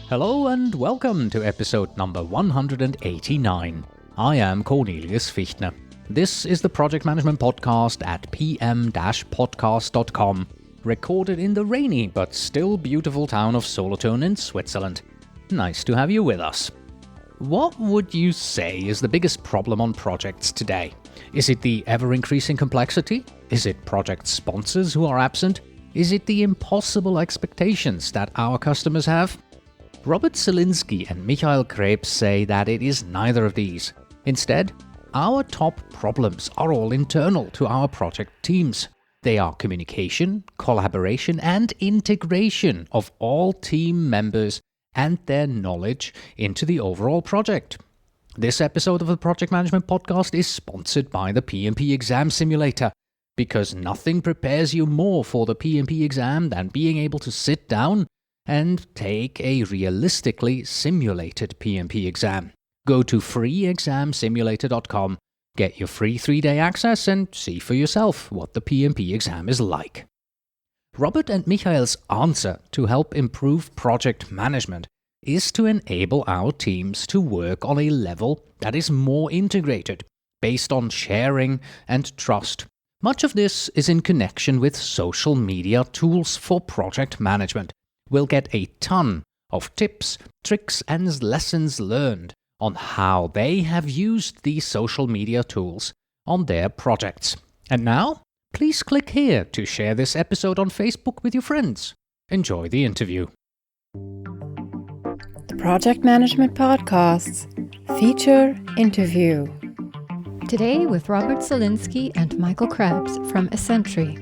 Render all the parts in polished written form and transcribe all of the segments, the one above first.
Hello and welcome to episode number 189. I am Cornelius Fichtner. This is the Project Management Podcast at pm-podcast.com, recorded in the rainy but still beautiful town of Solothurn in Switzerland. Nice to have you with us. What would you say is the biggest problem on projects today? Is it the ever-increasing complexity? Is it project sponsors who are absent? Is it the impossible expectations that our customers have? Robert Zielinski and Michael Krebs say that it is neither of these. Instead, our top problems are all internal to our project teams. They are communication, collaboration, and integration of all team members and their knowledge into the overall project. This episode of the Project Management Podcast is sponsored by the PMP Exam Simulator, because nothing prepares you more for the PMP exam than being able to sit down and take a realistically simulated PMP exam. Go to freeexamsimulator.com, get your free 3-day access, and see for yourself what the PMP exam is like. Robert and Michael's answer to help improve project management is to enable our teams to work on a level that is more integrated, based on sharing and trust. Much of this is in connection with social media tools for project management. We'll get a ton of tips, tricks, and lessons learned on how they have used these social media tools on their projects. And now, please click here to share this episode on Facebook with your friends. Enjoy the interview. The Project Management Podcasts feature interview. Today with Robert Zielinski and Michael Krebs from Essentry.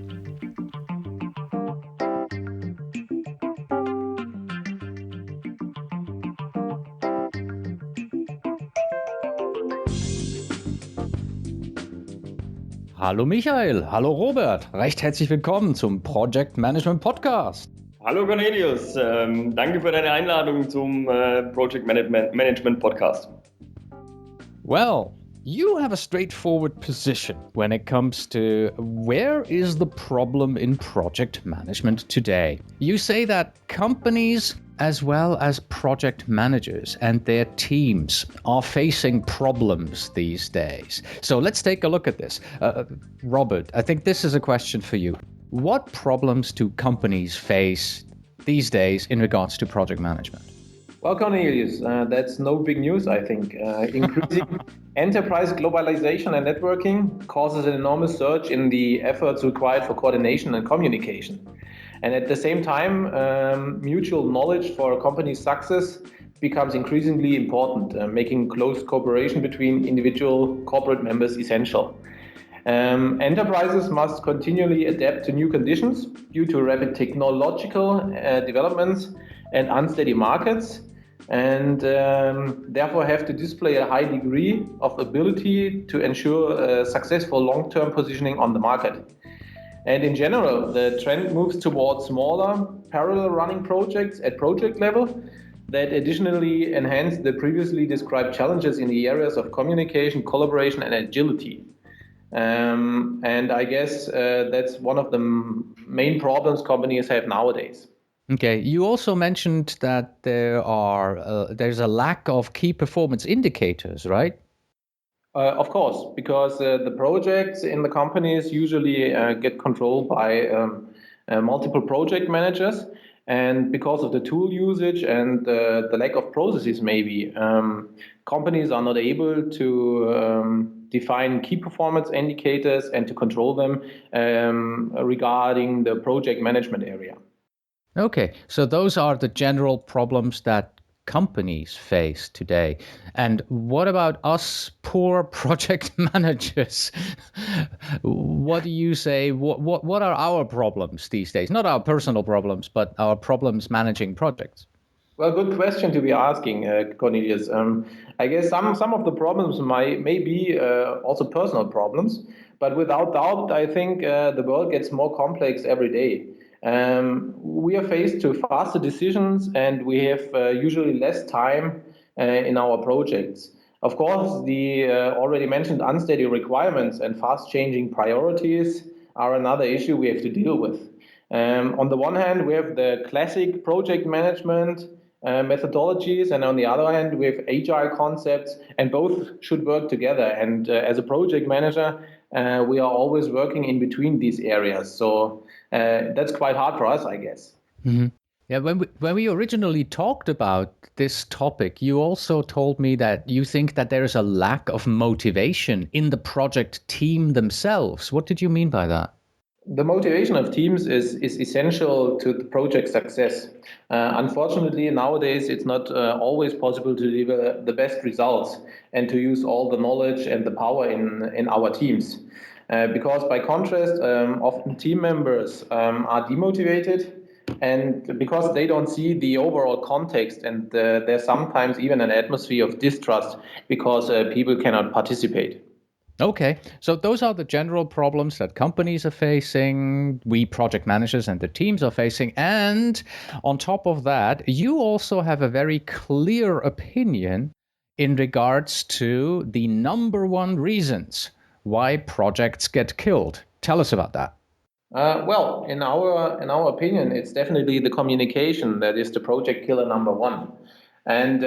Hallo Michael, hallo Robert, recht herzlich willkommen zum Project Management Podcast. Hallo Cornelius, danke für deine Einladung zum Project Management Podcast. Well, you have a straightforward position when it comes to where is the problem in project management today. You say that companies as well as project managers and their teams are facing problems these days. So let's take a look at this. Robert, I think this is a question for you. What problems do companies face these days in regards to project management? Well, Cornelius, that's no big news, I think. Increasing enterprise globalization and networking causes an enormous surge in the efforts required for coordination and communication. And at the same time, mutual knowledge for a company's success becomes increasingly important, making close cooperation between individual corporate members essential. Enterprises must continually adapt to new conditions due to rapid technological developments and unsteady markets, and therefore have to display a high degree of ability to ensure successful long-term positioning on the market. And in general, the trend moves towards smaller, parallel running projects at project level that additionally enhance the previously described challenges in the areas of communication, collaboration, and agility. And I guess that's one of the main problems companies have nowadays. Okay, you also mentioned that there's a lack of key performance indicators, right? Of course, because the projects in the companies usually get controlled by multiple project managers, and because of the tool usage and the lack of processes, maybe companies are not able to define key performance indicators and to control them regarding the project management area. Okay, so those are the general problems that companies face today. And what about us poor project managers? What do you say? What are our problems these days? Not our personal problems, but our problems managing projects. Well, good question to be asking, Cornelius. I guess some of the problems may be also personal problems, but without doubt, I think the world gets more complex every day. We are faced to faster decisions, and we have usually less time in our projects. Of course, the already mentioned unsteady requirements and fast-changing priorities are another issue we have to deal with. On the one hand, we have the classic project management methodologies, and on the other hand, we have agile concepts, and both should work together. And as a project manager, we are always working in between these areas. So that's quite hard for us, I guess. Mm-hmm. Yeah, when we originally talked about this topic, you also told me that you think that there is a lack of motivation in the project team themselves. What did you mean by that? The motivation of teams is essential to the project success. Unfortunately, nowadays it's not always possible to deliver the best results and to use all the knowledge and the power in our teams. Because by contrast, often team members are demotivated, and because they don't see the overall context, and there's sometimes even an atmosphere of distrust because people cannot participate. Okay, so those are the general problems that companies are facing, we project managers and the teams are facing. And on top of that, you also have a very clear opinion in regards to the number one reasons why projects get killed. Tell us about that. Well, in our opinion, it's definitely the communication that is the project killer number one. And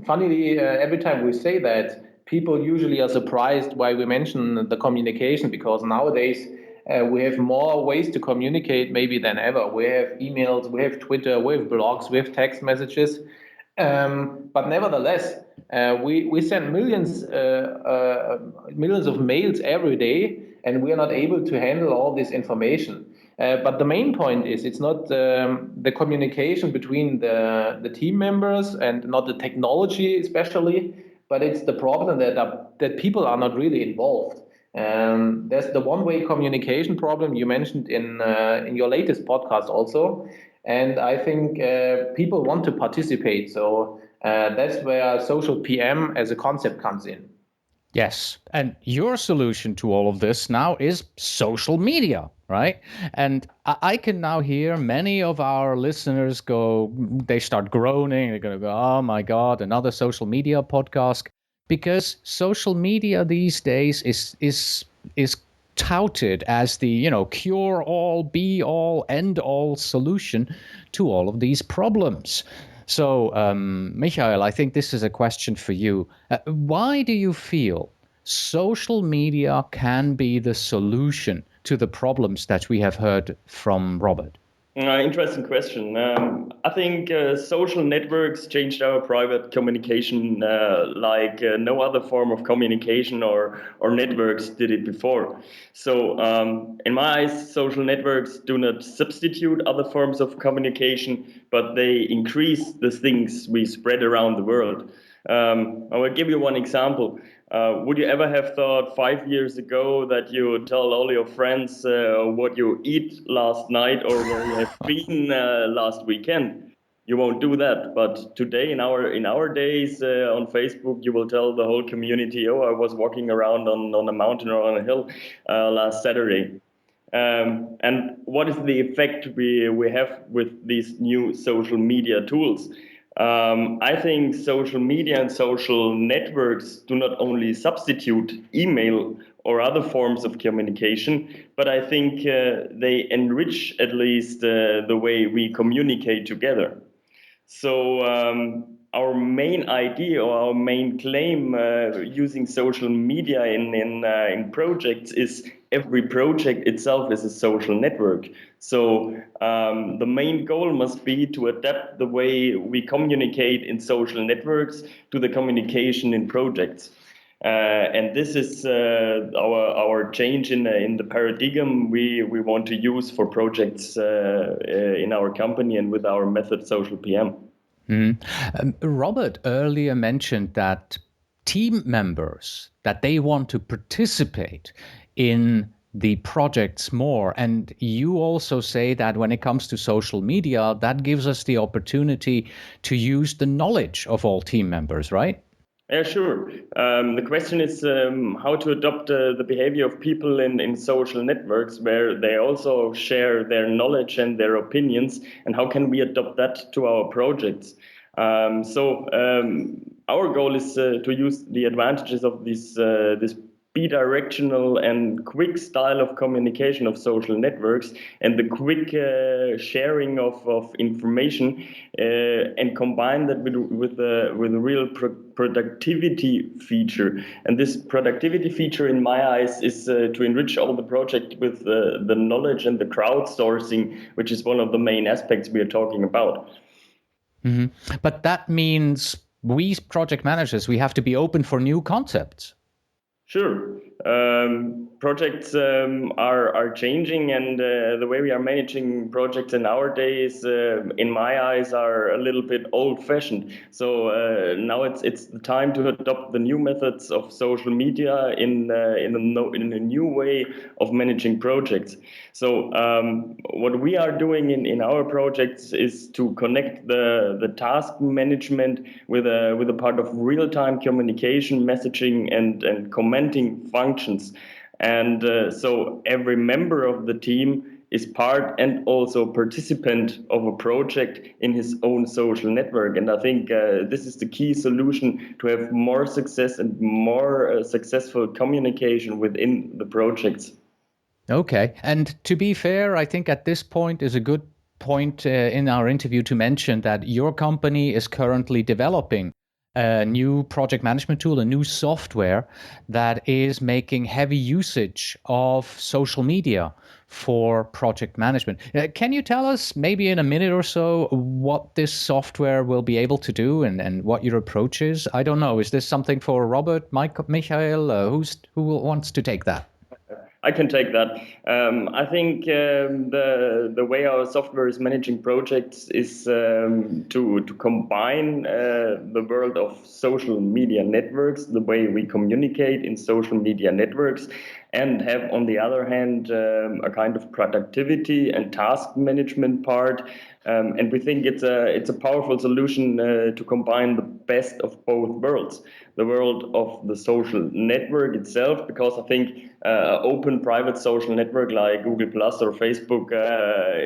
funnily, every time we say that, people usually are surprised why we mention the communication, because nowadays we have more ways to communicate maybe than ever. We have emails, we have Twitter, we have blogs, we have text messages. But nevertheless, we send millions of mails every day, and we are not able to handle all this information. But the main point is it's not the communication between the team members and not the technology especially, but it's the problem that people are not really involved. There's the one-way communication problem you mentioned in your latest podcast also. And I think people want to participate. So that's where social PM as a concept comes in. Yes. And your solution to all of this now is social media, right? And I can now hear many of our listeners they start groaning. They're going to go, oh my God, another social media podcast. Because social media these days is touted as the, cure all, be all, end all solution to all of these problems. So, Michael, I think this is a question for you. Why do you feel social media can be the solution to the problems that we have heard from Robert? Interesting question. I think social networks changed our private communication like no other form of communication or networks did it before. So in my eyes, social networks do not substitute other forms of communication, but they increase the things we spread around the world. I will give you one example. Would you ever have thought 5 years ago that you would tell all your friends what you eat last night or where you have been last weekend? You won't do that. But today, in our days on Facebook, you will tell the whole community, "Oh, I was walking around on a mountain or on a hill last Saturday." And what is the effect we have with these new social media tools? I think social media and social networks do not only substitute email or other forms of communication, but I think they enrich at least the way we communicate together. So our main idea or our main claim using social media in projects is every project itself is a social network. So the main goal must be to adapt the way we communicate in social networks to the communication in projects. And this is our change in the paradigm we want to use for projects in our company and with our method Social PM. Robert earlier mentioned that team members, that they want to participate in the projects more. And you also say that when it comes to social media, that gives us the opportunity to use the knowledge of all team members, right? Yeah, sure. The question is how to adopt the behavior of people in social networks where they also share their knowledge and their opinions, and how can we adopt that to our projects? So our goal is to use the advantages of this bidirectional and quick style of communication of social networks and the quick sharing of information and combine that with a real productivity feature. And this productivity feature, in my eyes, is to enrich all the project with the knowledge and the crowdsourcing, which is one of the main aspects we are talking about. Mm-hmm. But that means we project managers, we have to be open for new concepts. Sure. Projects are changing, and the way we are managing projects nowadays, in my eyes, are a little bit old-fashioned. So now it's the time to adopt the new methods of social media in a new way of managing projects. So what we are doing in our projects is to connect the task management with a part of real-time communication, messaging, and commenting functions. And so every member of the team is part and also participant of a project in his own social network. And I think this is the key solution to have more success and more successful communication within the projects. Okay. And to be fair, I think at this point is a good point in our interview to mention that your company is currently developing a new project management tool, a new software that is making heavy usage of social media for project management. Can you tell us maybe in a minute or so what this software will be able to do and what your approach is? I don't know. Is this something for Robert, Michael? Who wants to take that? I can take that. I think the way our software is managing projects is to combine the world of social media networks, the way we communicate in social media networks, and have, on the other hand, a kind of productivity and task management part. And we think it's a powerful solution to combine the best of both worlds. The world of the social network itself, because I think open private social network like Google Plus or Facebook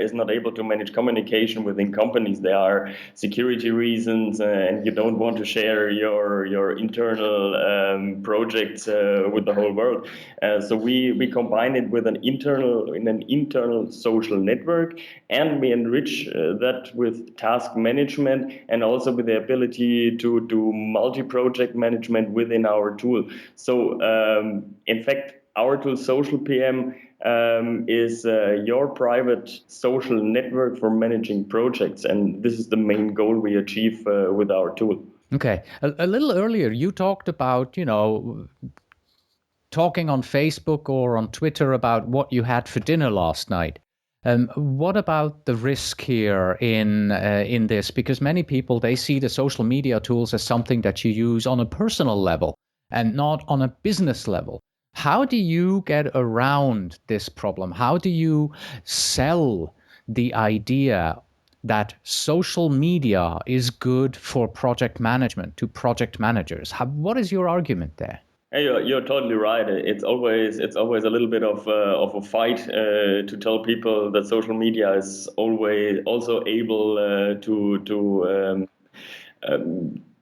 is not able to manage communication within companies. There are security reasons, and you don't want to share your internal projects with the whole world. So we combine it with an internal social network, and we enrich that with task management and also with the ability to do multi-project management within our tool. So in fact, our tool Social PM is your private social network for managing projects, and this is the main goal we achieve with our tool. Okay. A little earlier, you talked about, talking on Facebook or on Twitter about what you had for dinner last night. What about the risk here in this? Because many people, they see the social media tools as something that you use on a personal level and not on a business level. How do you get around this problem? How do you sell the idea that social media is good for project management to project managers? What is your argument there? Hey, you're totally right. It's always a little bit of a fight to tell people that social media is always also able to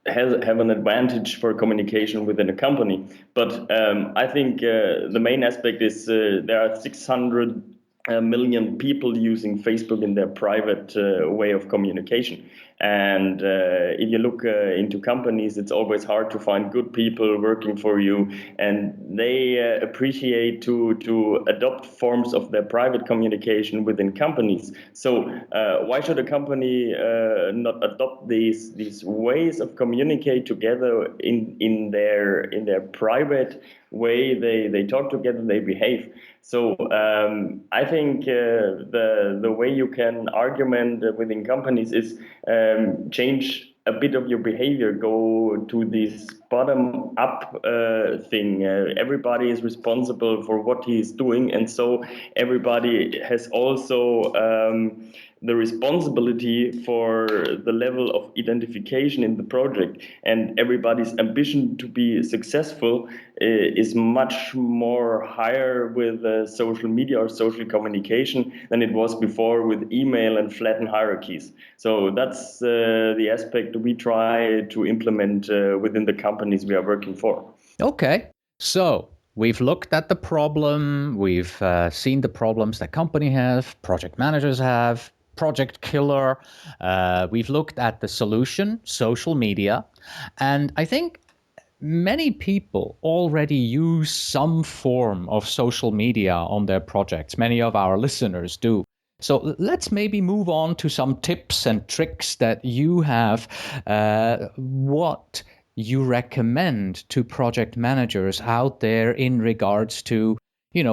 have an advantage for communication within a company. But I think the main aspect is there are 600 million people using Facebook in their private way of communication. And if you look into companies, it's always hard to find good people working for you, and they appreciate to adopt forms of their private communication within companies. So why should a company not adopt these ways of communicate together in their private way? They talk together, they behave. So I think the way you can argument within companies is change a bit of your behavior, go to this bottom-up thing. Everybody is responsible for what he is doing, and so everybody has also the responsibility for the level of identification in the project, and everybody's ambition to be successful is much more higher with social media or social communication than it was before with email and flattened hierarchies. So that's the aspect we try to implement within the companies we are working for. Okay. So we've looked at the problem, we've seen the problems that company have, project managers have, project killer. We've looked at the solution, social media, and I think many people already use some form of social media on their projects. Many of our listeners do. So let's maybe move on to some tips and tricks that you have. What you recommend to project managers out there in regards to,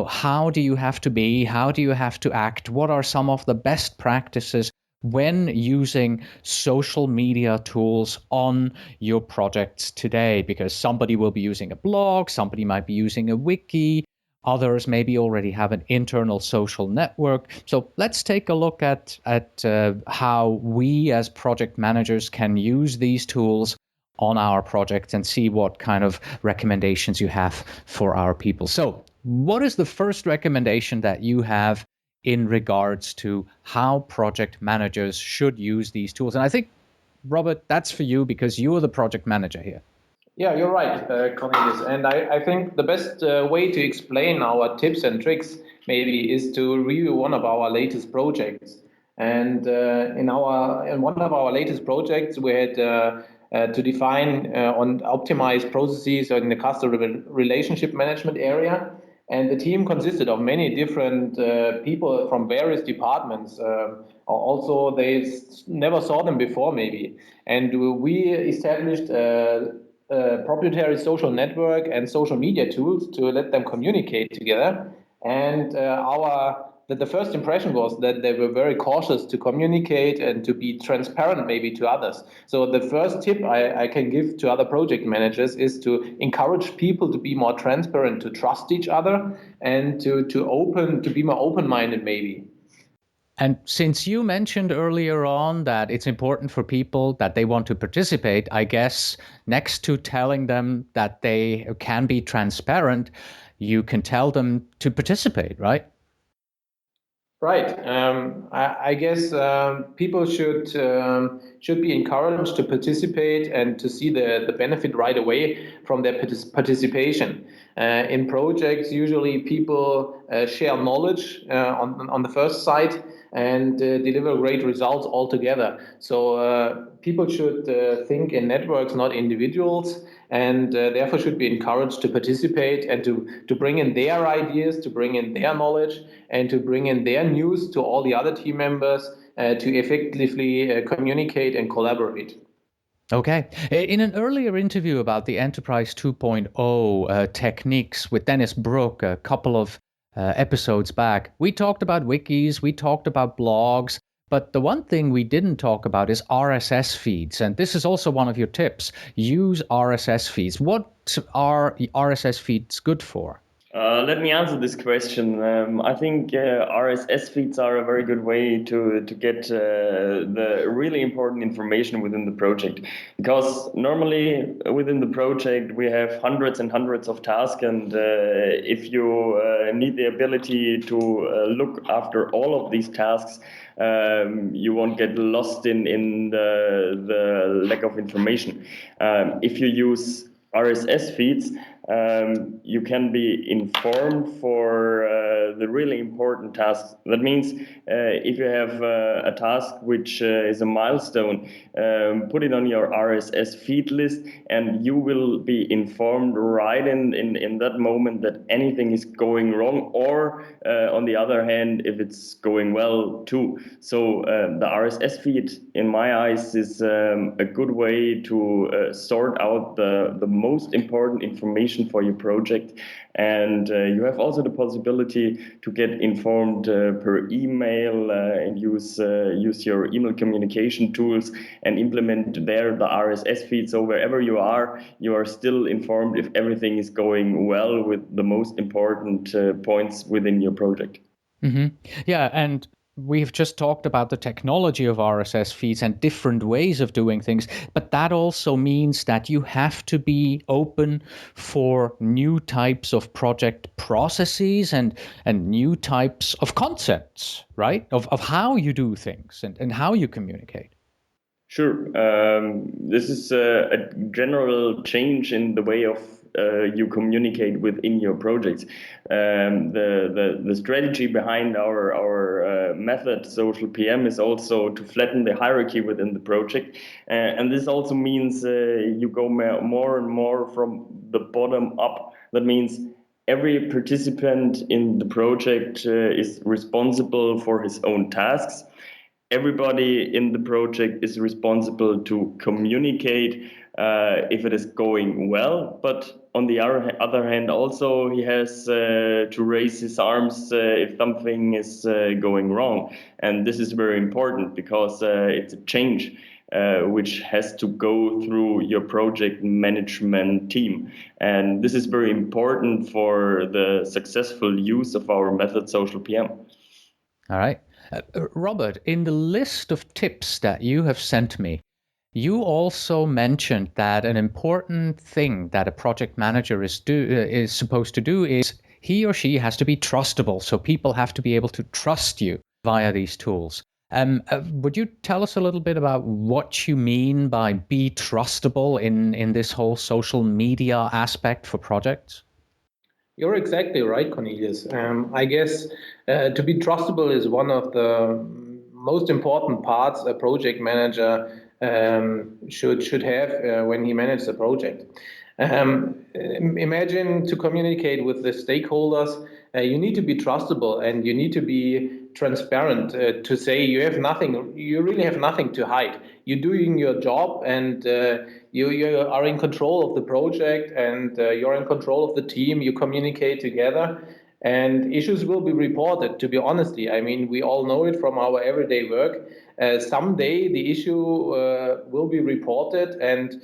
how do you have to be? How do you have to act? What are some of the best practices when using social media tools on your projects today? Because somebody will be using a blog, somebody might be using a wiki, others maybe already have an internal social network. So let's take a look at how we as project managers can use these tools on our projects and see what kind of recommendations you have for our people. So what is the first recommendation that you have in regards to how project managers should use these tools? And I think, Robert, that's for you because you are the project manager here. Yeah, you're right, Cornelius. And I think the best way to explain our tips and tricks maybe is to review one of our latest projects. And in one of our latest projects, we had to define on optimize processes in the customer relationship management area. And the team consisted of many different people from various departments. Also, they never saw them before, maybe. And we established a proprietary social network and social media tools to let them communicate together. And the first impression was that they were very cautious to communicate and to be transparent maybe to others. So the first tip I can give to other project managers is to encourage people to be more transparent, to trust each other, and to be more open-minded maybe. And since you mentioned earlier on that it's important for people that they want to participate, I guess next to telling them that they can be transparent, you can tell them to participate, right? Right. I guess people should be encouraged to participate and to see the benefit right away from their participation. In projects, usually people share knowledge on the first site and deliver great results altogether. So people should think in networks, not individuals, and therefore should be encouraged to participate and to bring in their ideas, to bring in their knowledge, and to bring in their news to all the other team members to effectively communicate and collaborate. Okay. In an earlier interview about the Enterprise 2.0 techniques with Dennis Brook a couple of episodes back, we talked about wikis, we talked about blogs, but the one thing we didn't talk about is RSS feeds. And this is also one of your tips. Use RSS feeds. What are RSS feeds good for? Let me answer this question. I think RSS feeds are a very good way to get the really important information within the project. Because normally within the project we have hundreds and hundreds of tasks, and if you need the ability to look after all of these tasks, you won't get lost in the lack of information. If you use RSS feeds, you can be informed for the really important tasks. That means if you have a task which is a milestone, put it on your RSS feed list, and you will be informed right in that moment that anything is going wrong, or on the other hand, if it's going well too. So the RSS feed, in my eyes, is a good way to sort out the most important information for your project. And you have also the possibility to get informed per email and use your email communication tools and implement there the RSS feed. So wherever you are still informed if everything is going well with the most important points within your project. Mm-hmm. Yeah, and we've just talked about the technology of RSS feeds and different ways of doing things, but that also means that you have to be open for new types of project processes and new types of concepts, right? Of how you do things and how you communicate. Sure. This is a general change in the way of you communicate within your projects. The strategy behind our method, Social PM, is also to flatten the hierarchy within the project. And this also means you go more and more from the bottom up. That means every participant in the project is responsible for his own tasks. Everybody in the project is responsible to communicate if it is going well, but on the other hand, also he has to raise his arms if something is going wrong. And this is very important because it's a change which has to go through your project management team. And this is very important for the successful use of our method, Social PM. All right. Robert, in the list of tips that you have sent me, you also mentioned that an important thing that a project manager is supposed to do is he or she has to be trustable. So people have to be able to trust you via these tools. Would you tell us a little bit about what you mean by be trustable in this whole social media aspect for projects? You're exactly right, Cornelius. I guess to be trustable is one of the most important parts a project manager should have when he manages a project. Imagine to communicate with the stakeholders, you need to be trustable and you need to be transparent to say you really have nothing to hide. You're doing your job and you are in control of the project and you're in control of the team. You communicate together and issues will be reported, to be honestly. I mean, we all know it from our everyday work. Someday the issue will be reported, and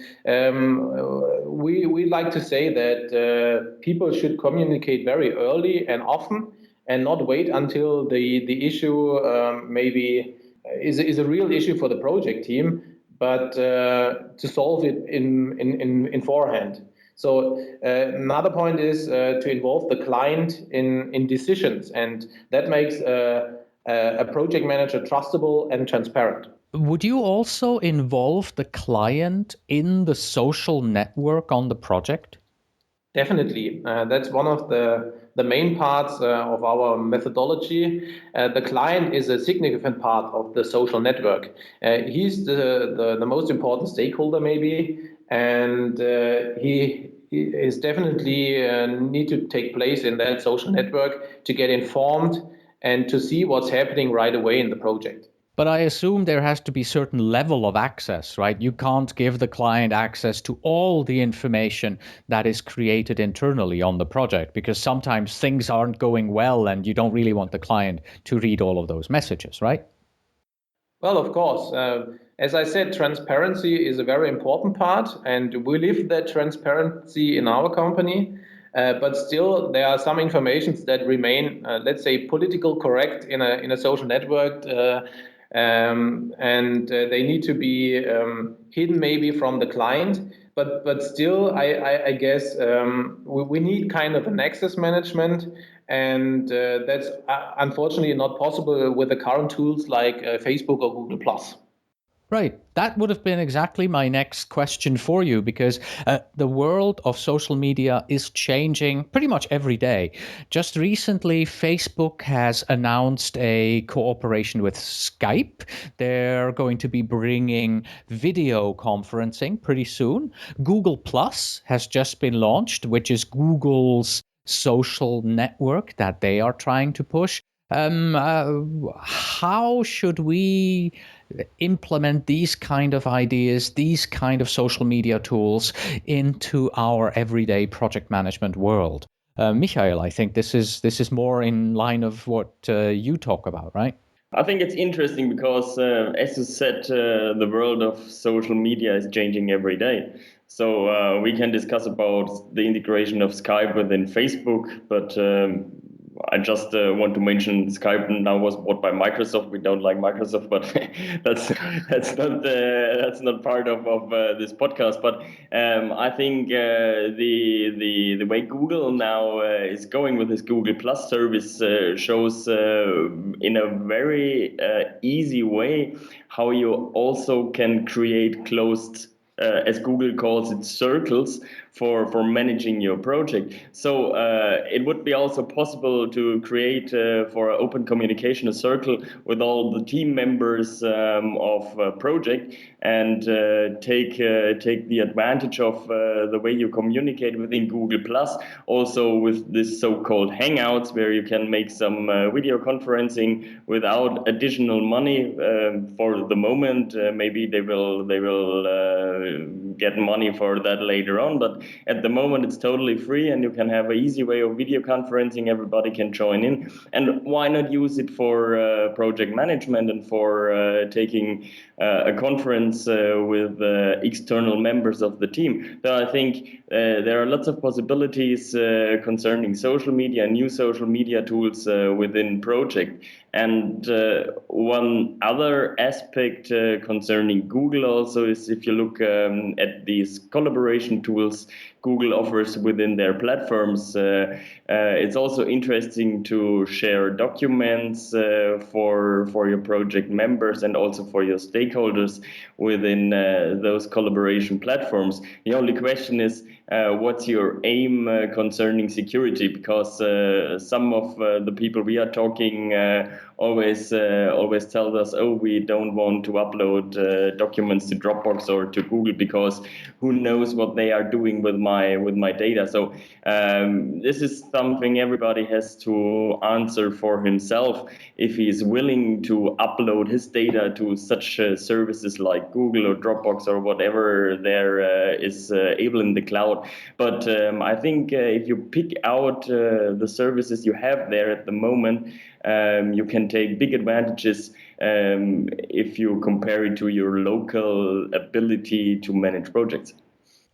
we like to say that people should communicate very early and often, and not wait until the issue maybe is a real issue for the project team, but to solve it in forehand. So another point is to involve the client in decisions, and that makes a project manager trustable and transparent. Would you also involve the client in the social network on the project? Definitely. That's one of the main parts of our methodology. The client is a significant part of the social network. He's the most important stakeholder, maybe, and he is definitely need to take place in that social network to get informed and to see what's happening right away in the project. But I assume there has to be certain level of access, right? You can't give the client access to all the information that is created internally on the project because sometimes things aren't going well and you don't really want the client to read all of those messages, right? Well, of course. As I said, transparency is a very important part, and we live that transparency in our company. But still, there are some informations that remain, let's say, political correct in a social network, and they need to be hidden maybe from the client. But still, I guess we need kind of an access management. And that's unfortunately not possible with the current tools like Facebook or Google+. Right. That would have been exactly my next question for you because the world of social media is changing pretty much every day. Just recently, Facebook has announced a cooperation with Skype. They're going to be bringing video conferencing pretty soon. Google Plus has just been launched, which is Google's social network that they are trying to push. How should we implement these kind of ideas, these kind of social media tools into our everyday project management world? Michael, I think this is more in line of what you talk about, right? I think it's interesting because, as you said, the world of social media is changing every day. So we can discuss about the integration of Skype within Facebook, but I just want to mention Skype now was bought by Microsoft. We don't like Microsoft, but that's not part of this podcast. But I think the way Google now is going with this Google Plus service shows in a very easy way how you also can create closed as Google calls it, circles for managing your project. So it would be also possible to create for open communication a circle with all the team members of a project, and take the advantage of the way you communicate within Google Plus, also with this so-called Hangouts, where you can make some video conferencing without additional money for the moment. Maybe they will get money for that later on, but at the moment it's totally free, and you can have an easy way of video conferencing. Everybody can join in, and why not use it for project management and for taking a conference with external members of the team. So I think there are lots of possibilities concerning social media, new social media tools within project. And one other aspect concerning Google also is, if you look at these collaboration tools Google offers within their platforms, it's also interesting to share documents for your project members and also for your stakeholders within those collaboration platforms. The only question is, what's your aim concerning security? Because some of the people we are talking always tell us, oh, we don't want to upload documents to Dropbox or to Google, because who knows what they are doing with my data. So this is something everybody has to answer for himself, if he is willing to upload his data to such services like Google or Dropbox or whatever there is able in the cloud. But I think if you pick out the services you have there at the moment, you can take big advantages if you compare it to your local ability to manage projects.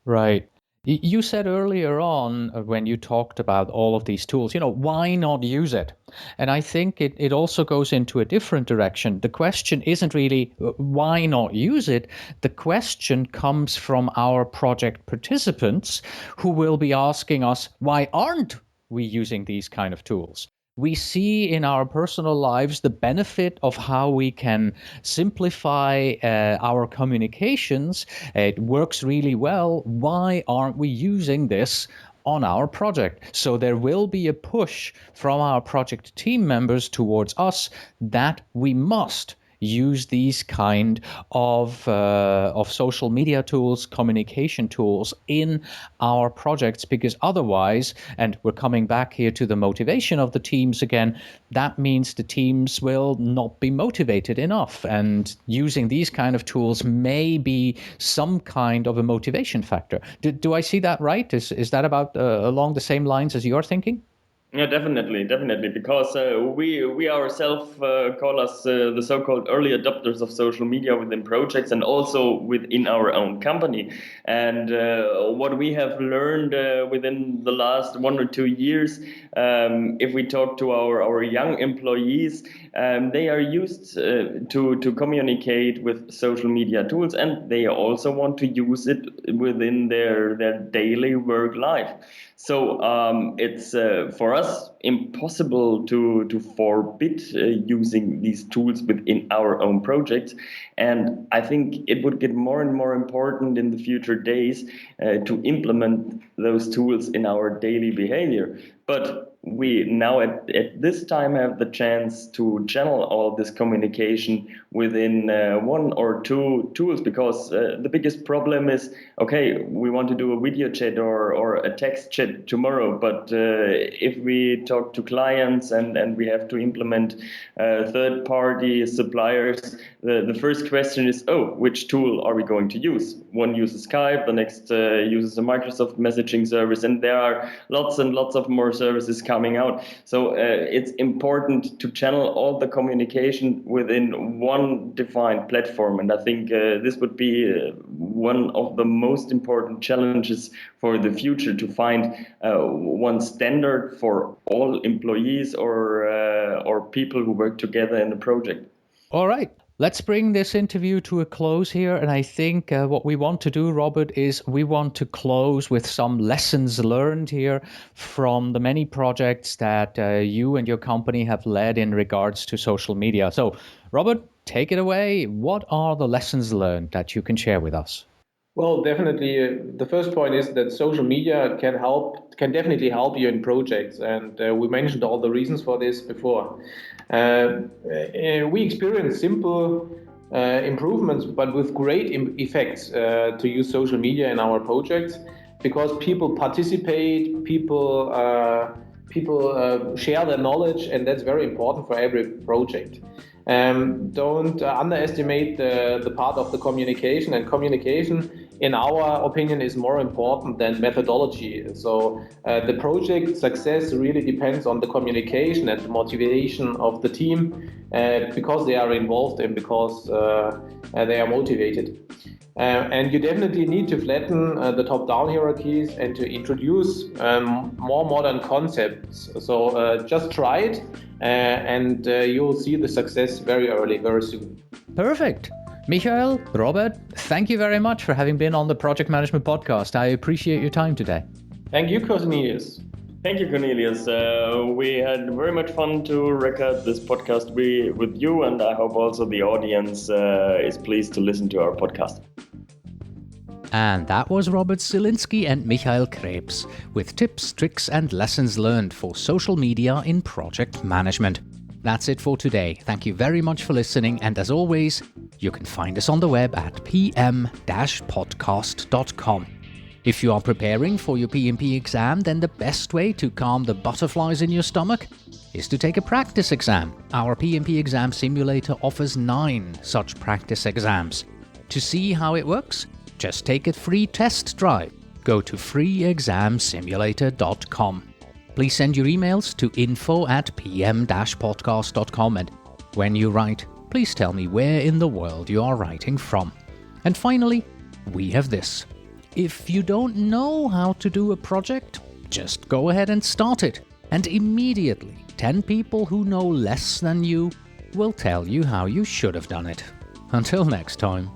Right. You said earlier on, when you talked about all of these tools, why not use it? And I think it also goes into a different direction. The question isn't really why not use it. The question comes from our project participants, who will be asking us, why aren't we using these kind of tools? We see in our personal lives the benefit of how we can simplify our communications. It works really well. Why aren't we using this on our project? So there will be a push from our project team members towards us that we must use these kind of social media tools, communication tools in our projects, because otherwise, and we're coming back here to the motivation of the teams again, that means the teams will not be motivated enough, and using these kind of tools may be some kind of a motivation factor. Do I see that right? Is that about along the same lines as you're thinking? Yeah, definitely, because we ourselves call us the so-called early adopters of social media within projects and also within our own company. And what we have learned within the last 1 or 2 years, if we talk to our young employees, they are used to communicate with social media tools, and they also want to use it within their daily work life. So it's for us impossible to forbid using these tools within our own projects. And I think it would get more and more important in the future days to implement those tools in our daily behavior. But we now at this time have the chance to channel all this communication within 1 or 2 tools, because the biggest problem is, okay, we want to do a video chat or a text chat tomorrow, but if we talk to clients and we have to implement third-party suppliers, the first question is, which tool are we going to use? One uses Skype, the next uses a Microsoft messaging service, and there are lots and lots of more services coming out. So it's important to channel all the communication within one defined platform. And I think this would be one of the most important challenges for the future, to find one standard for all employees or people who work together in a project. All right. Let's bring this interview to a close here. And I think what we want to do, Robert, is we want to close with some lessons learned here from the many projects that you and your company have led in regards to social media. So, Robert, take it away. What are the lessons learned that you can share with us? Well, definitely. The first point is that social media can definitely help you in projects, and we mentioned all the reasons for this before. We experience simple improvements, but with great effects to use social media in our projects, because people participate, people share their knowledge, and that's very important for every project. Don't underestimate the part of the communication, and communication, in our opinion, is more important than methodology. So the project success really depends on the communication and the motivation of the team, because they are involved and because they are motivated. And you definitely need to flatten the top-down hierarchies and to introduce more modern concepts. So just try it, and you'll see the success very early, very soon. Perfect. Michael, Robert, thank you very much for having been on the Project Management Podcast. I appreciate your time today. Thank you, Cornelius. Thank you, Cornelius. We had very much fun to record this podcast with you, and I hope also the audience is pleased to listen to our podcast. And that was Robert Zielinski and Michael Krebs with tips, tricks, and lessons learned for social media in project management. That's it for today. Thank you very much for listening, and as always, you can find us on the web at pm-podcast.com. If you are preparing for your PMP exam, then the best way to calm the butterflies in your stomach is to take a practice exam. Our PMP exam simulator offers 9 such practice exams. To see how it works, just take a free test drive. Go to freeexamsimulator.com. Please send your emails to info@pm-podcast.com, and when you write, please tell me where in the world you are writing from. And finally, we have this. If you don't know how to do a project, just go ahead and start it. And immediately, 10 people who know less than you will tell you how you should have done it. Until next time.